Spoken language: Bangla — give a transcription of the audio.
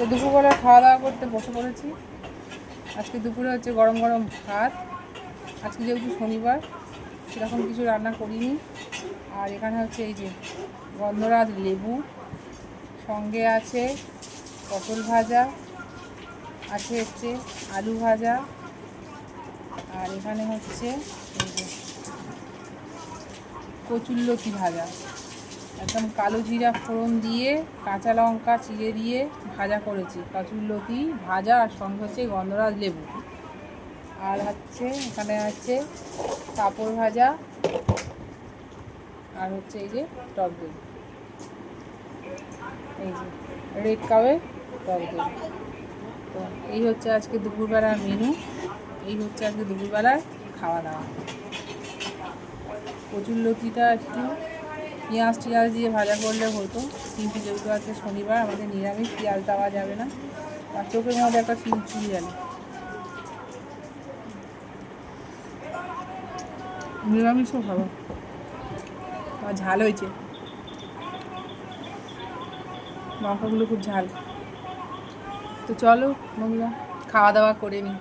তো দুপুরবেলা খাওয়া দাওয়া করতে বসে পড়েছি। আজকে দুপুরে হচ্ছে গরম গরম ভাত। আজকে যেহেতু শনিবার সেরকম কিছু রান্না করিনি। আর এখানে হচ্ছে এই যে গন্ধরাজ লেবু, সঙ্গে আছে পটল ভাজা, আছে হচ্ছে আলু ভাজা, আর এখানে হচ্ছে এই যে কচুরলতি ভাজা, একদম কালো জিরা ফোড়ন দিয়ে কাঁচা লঙ্কা চিড়ে দিয়ে ভাজা করেছি। কচুরলতি ভাজা আর সঙ্গে হচ্ছে গন্ধরাজ লেবু, আর হচ্ছে এখানে আছে পাঁপড় ভাজা, আর হচ্ছে এই যে টক দই, এই যে রেড কাউয়ের টক দই। তো এই হচ্ছে আজকে দুপুরবেলার মেনু, এই হচ্ছে আজকে দুপুরবেলার খাওয়া দাওয়া। কচুরলতিটা একটু পেঁয়াজ টিয়াজ দিয়ে ভাজা করলে হতো, কিন্তু যেহেতু আজকে শনিবার আমাদের নিরামিষ, পেঁয়াজ দেওয়া যাবে না। আর চোখের মধ্যে একটা চুলচুলি গেল, নিরামিষও খাবো। আর ঝাল হয়েছে, লঙ্কাগুলো খুব ঝাল। তো চলো বন্ধুরা খাওয়া দাওয়া করে নিই।